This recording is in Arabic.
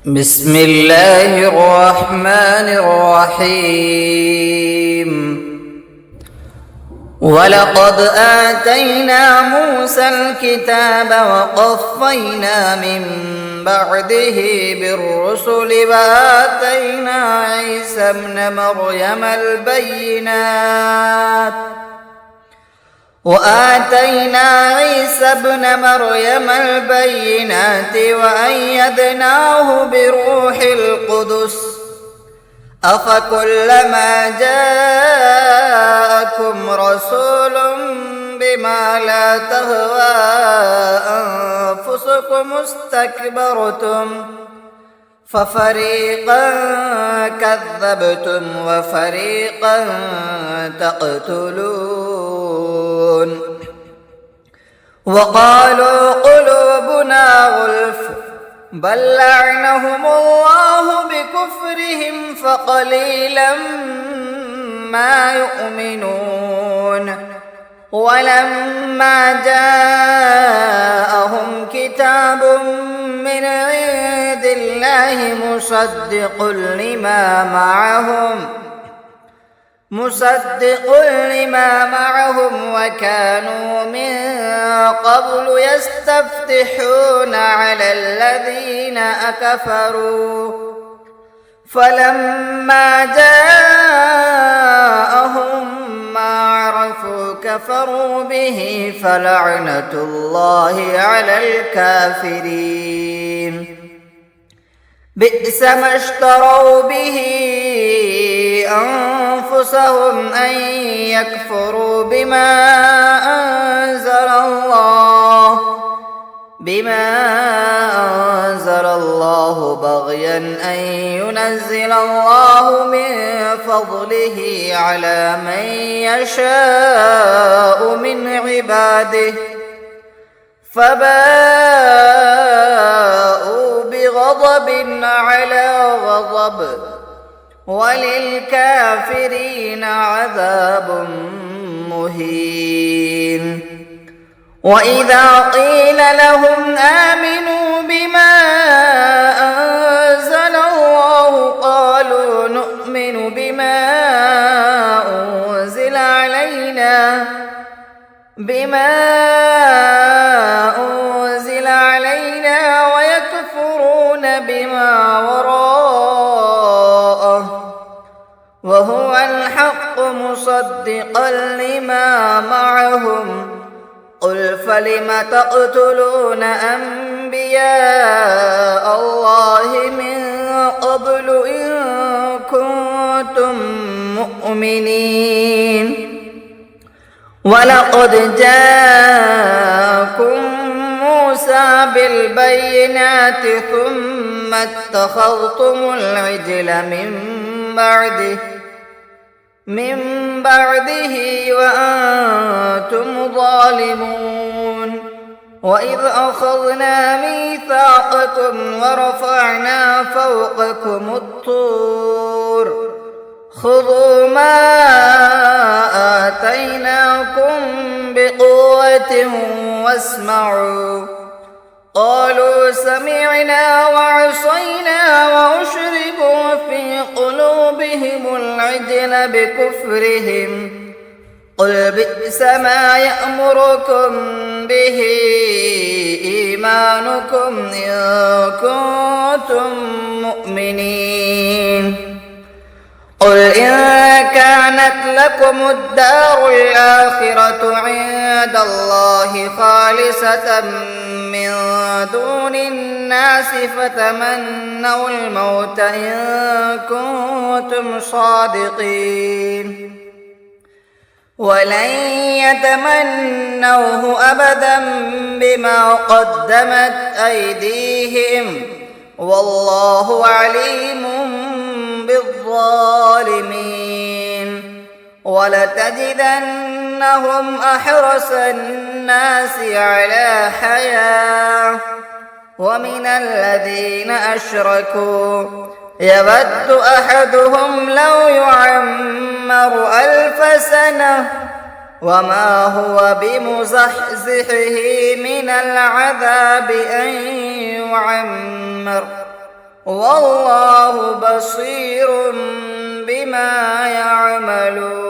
بسم الله الرحمن الرحيم. ولقد آتينا موسى الكتاب وقفينا من بعده بالرسل وآتينا عيسى ابن مريم البينات وأيدناه بروح القدس أفكلما جاءكم رسول بما لا تهوى أنفسكم استكبرتم ففريقا كذبتم وفريقا تقتلون. وقالوا قلوبنا غلف بل لعنهم الله بكفرهم فقليلا ما يؤمنون. ولما جاءهم كتاب من عند الله مصدق لما معهم وكانوا من قبل يستفتحون على الذين كفروا فلما جاءهم ما عرفوا كفروا به فلعنة الله على الكافرين. بئس ما اشتروا به أنفسهم أن يكفروا بما أنزل الله بغيا أن ينزل الله من فضله على من يشاء من عباده فباءوا بغضب على غضب وللكافرين عذاب مهين. وإذا قيل لهم آمنوا بما أنزل الله قالوا نؤمن بما أنزل علينا ويكفرون بما وراءه وهو الحق مصدقا لما معهم. قل فلم تقتلون أنبياء الله من قبل إن كنتم مؤمنين. ولقد جاءكم موسى بالبينات ثم اتخذتم العجل من بعده وأنتم ظالمون. وإذ أخذنا ميثاقكم ورفعنا فوقكم الطور خذوا ما آتيناكم بقوة واسمعوا. قالوا سمعنا وعصينا وأشربوا في قلوبهم العجل بكفرهم. قل بئس ما يأمركم به إيمانكم إن كنتم مؤمنين. قل إن كانت لكم الدار الآخرة عند الله خالصة من دون الناس فتمنوا الموت إن كنتم صادقين ولن يتمنوه أبدا بما قدمت أيديهم والله عليم بالظالمين. ولتجدنهم أحرص الناس على حياة ومن الذين أشركوا يود أحدهم لو يعمر 1000 سنة وما هو بمزحزحه من العذاب أن يعمر والله بصير بما يعملون.